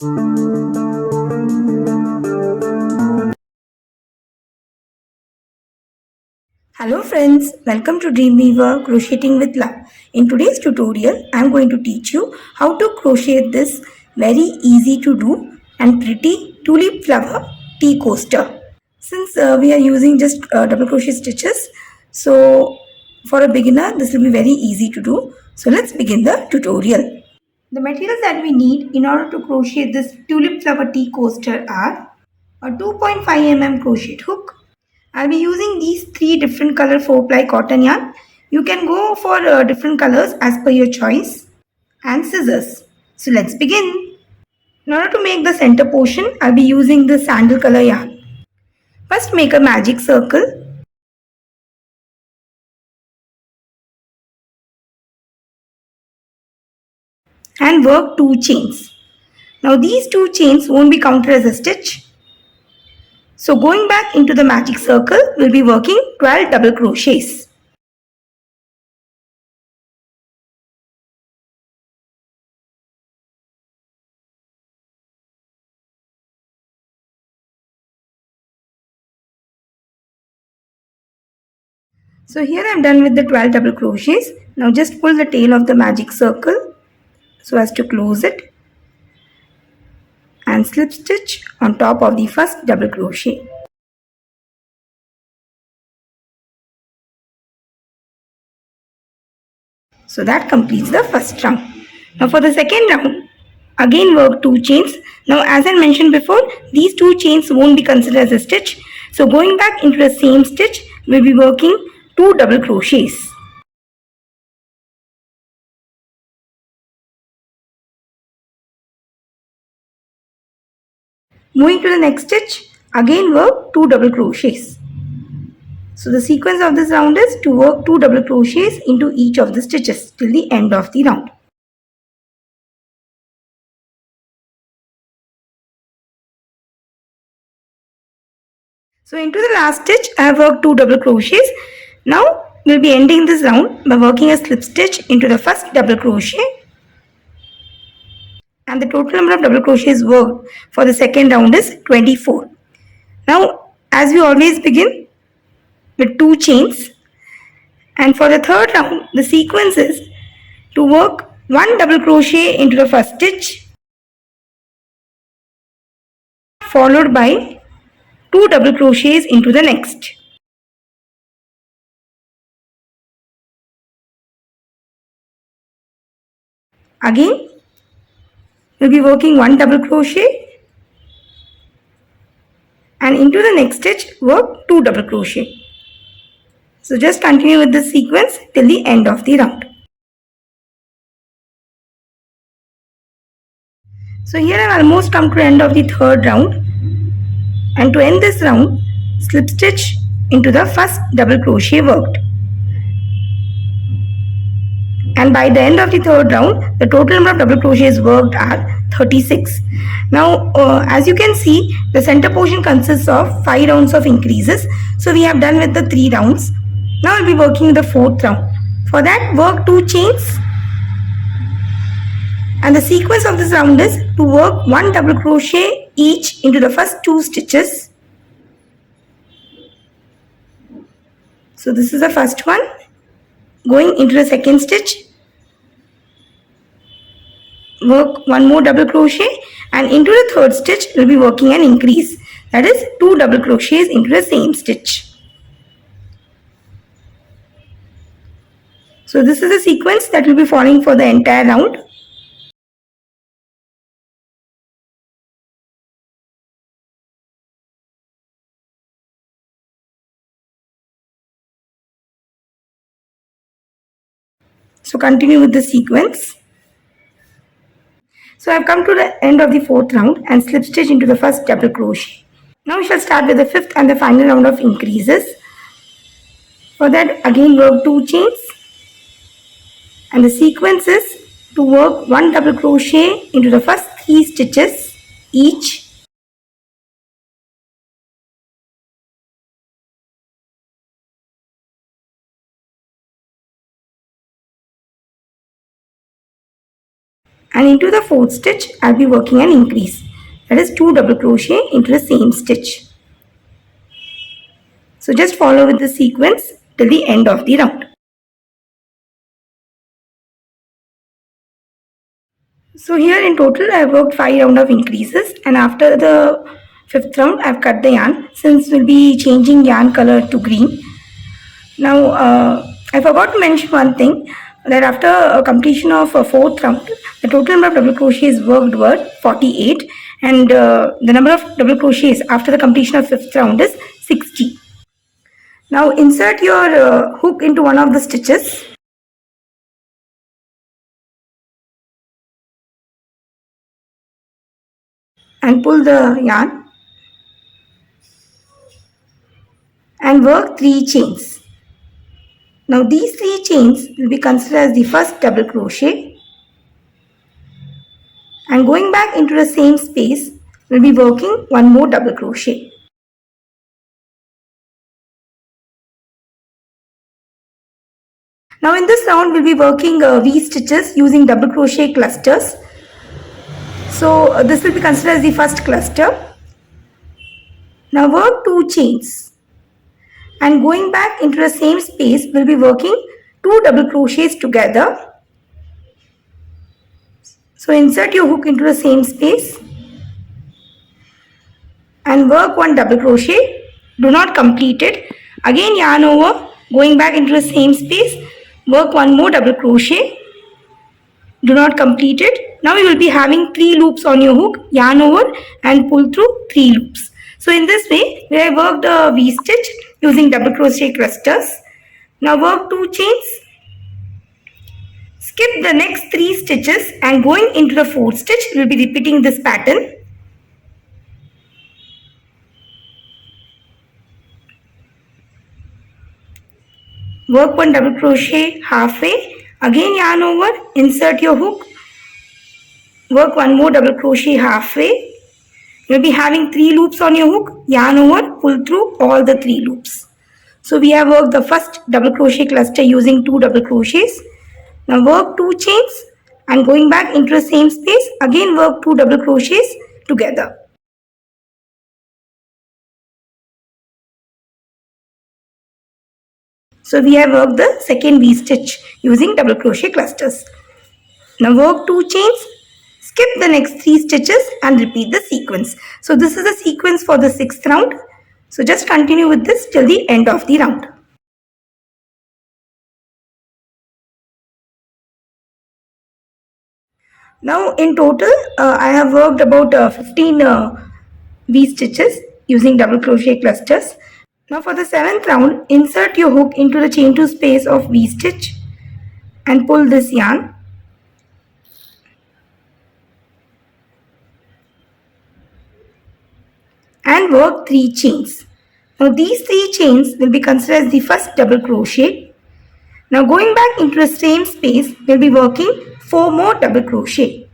Hello friends, welcome to Dreamweaver Crocheting with Love. In today's tutorial, I am going to teach you how to crochet this very easy to do and pretty tulip flower tea coaster. Since we are using just double crochet stitches, so for a beginner this will be very easy to do. So let's begin the tutorial. The materials that we need in order to crochet this tulip flower tea coaster are a 2.5 mm crochet hook. I'll be using these three different color 4-ply cotton yarn. You can go for different colors as per your choice. And scissors. So let's begin. In order to make the center portion, I'll be using the sandal color yarn. First make a magic circle. And work 2 chains. Now these 2 chains won't be counted as a stitch. So going back into the magic circle, we'll be working 12 double crochets. So here I'm done with the 12 double crochets. Now just pull the tail of the magic circle so as to close it and slip stitch on top of the first double crochet. So that completes the first round. Now for the second round, again work 2 chains. Now as I mentioned before, these 2 chains won't be considered as a stitch. So going back into the same stitch, we'll be working 2 double crochets. Moving to the next stitch, again work 2 double crochets. So the sequence of this round is to work 2 double crochets into each of the stitches till the end of the round. So into the last stitch, I have worked 2 double crochets. Now we'll be ending this round by working a slip stitch into the first double crochet. And the total number of double crochets worked for the second round is 24. Now as we always begin with 2 chains, and for the third round the sequence is to work 1 double crochet into the first stitch followed by 2 double crochets into the next. Again we'll be working 1 double crochet and into the next stitch work 2 double crochet. So just continue with this sequence till the end of the round. So here I have almost come to the end of the third round, and to end this round, slip stitch into the first double crochet worked. And by the end of the third round, the total number of double crochets worked are 36. Now as you can see, the center portion consists of 5 rounds of increases. So we have done with the 3 rounds. Now I will be working the 4th round. For that, work 2 chains, and the sequence of this round is to work 1 double crochet each into the first 2 stitches. So this is the first one. Going into the second stitch, work 1 more double crochet, and into the third stitch we will be working an increase, that is 2 double crochets into the same stitch. So this is the sequence that will be following for the entire round. So continue with the sequence. So I have come to the end of the 4th round and slip stitch into the first double crochet. Now we shall start with the 5th and the final round of increases. For that, again work 2 chains, and the sequence is to work 1 double crochet into the first 3 stitches each. and into the fourth stitch I'll be working an increase, that is 2 double crochet into the same stitch. So just follow with the sequence till the end of the round. So here in total I have worked 5 rounds of increases, and after the 5th round I have cut the yarn, since we'll be changing yarn color to green. Now I forgot to mention one thing, that after completion of a 4th round the total number of double crochets worked were 48, and the number of double crochets after the completion of 5th round is 60. Now insert your hook into one of the stitches. And pull the yarn and work 3 chains. Now these 3 chains will be considered as the first double crochet, and going back into the same space we'll be working one more double crochet. Now in this round we'll be working V stitches using double crochet clusters. So this will be considered as the first cluster. Now work 2 chains, and going back into the same space we'll be working 2 double crochets together. So insert your hook into the same space and work 1 double crochet. Do not complete it. Again yarn over, going back into the same space, work 1 more double crochet. Do not complete it. Now you will be having 3 loops on your hook, yarn over and pull through 3 loops. So in this way we have worked a V stitch using double crochet clusters. Now work 2 chains, skip the next 3 stitches, and going into the 4th stitch we will be repeating this pattern. Work 1 double crochet halfway, again yarn over, insert your hook, work 1 more double crochet halfway. You will be having 3 loops on your hook, yarn over, pull through all the 3 loops. So we have worked the first double crochet cluster using 2 double crochets. Now work 2 chains, and going back into the same space again work 2 double crochets together. So we have worked the second V stitch using double crochet clusters. Now work 2 chains, skip the next 3 stitches and repeat the sequence. So this is the sequence for the 6th round. So just continue with this till the end of the round. Now in total I have worked about 15 V stitches using double crochet clusters. Now for the 7th round, insert your hook into the chain 2 space of V stitch and pull this yarn. And work 3 chains. Now these 3 chains will be considered as the first double crochet. Now going back into the same space, we'll be working 4 more double crochet.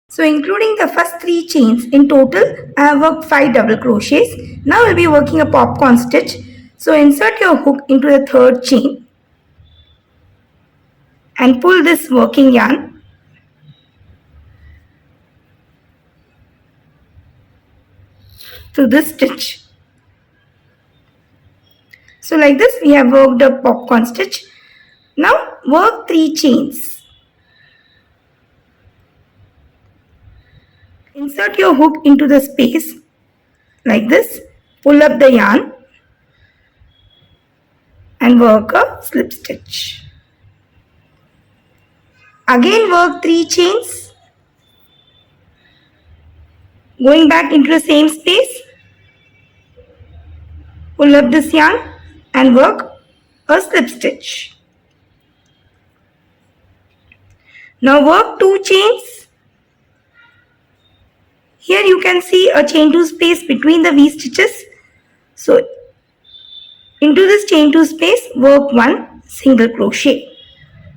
So including the first 3 chains, in total I have worked 5 double crochets. Now we'll be working a popcorn stitch. So insert your hook into the 3rd chain and pull this working yarn. To this stitch. So like this we have worked a popcorn stitch. Now work 3 chains. Insert your hook into the space like this, pull up the yarn and work a slip stitch. Again work 3 chains, going back into the same space, pull up this yarn and work a slip stitch. Now work 2 chains. Here you can see a chain 2 space between the V stitches. So into this chain 2 space, work 1 single crochet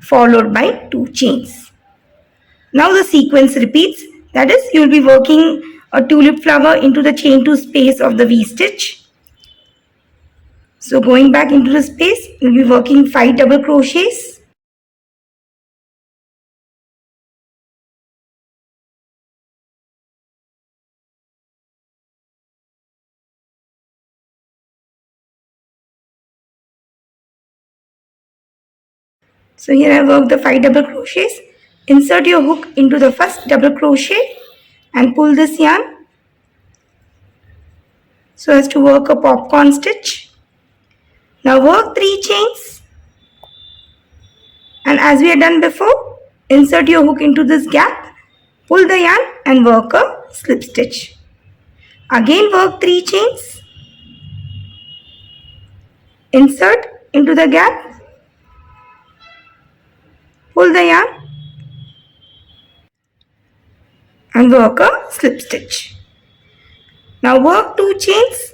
followed by 2 chains. Now the sequence repeats, that is, you will be working a tulip flower into the chain 2 space of the V-stitch. So going back into the space, you will be working 5 double crochets. So here I worked the 5 double crochets. Insert your hook into the first double crochet and pull this yarn so as to work a popcorn stitch. Now work 3 chains, and as we had done before, insert your hook into this gap, pull the yarn and work a slip stitch. Again work 3 chains, insert into the gap, pull the yarn and work a slip stitch. Now work 2 chains.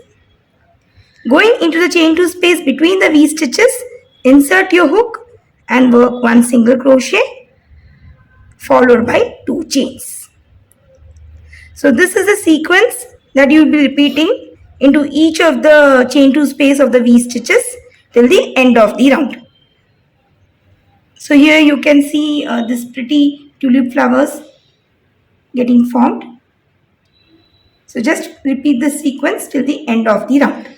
Going into the chain 2 space between the V stitches, insert your hook and work 1 single crochet followed by 2 chains. So this is a sequence that you will be repeating into each of the chain 2 space of the V stitches till the end of the round. So here you can see this pretty tulip flowers getting formed. So just repeat this sequence till the end of the round.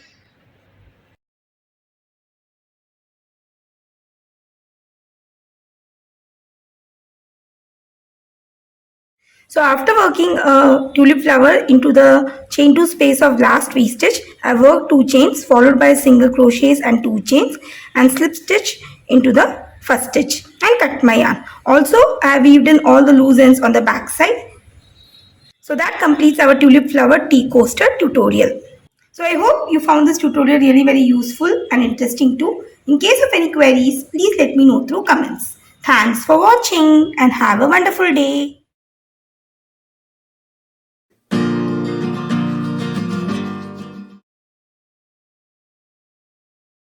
So after working a tulip flower into the chain 2 space of last V stitch, I worked 2 chains followed by single crochets and 2 chains and slip stitch into the first stitch and cut my yarn. Also I have weaved in all the loose ends on the back side. So that completes our tulip flower tea coaster tutorial. So I hope you found this tutorial really very useful and interesting too. In case of any queries, please let me know through comments. Thanks for watching and have a wonderful day.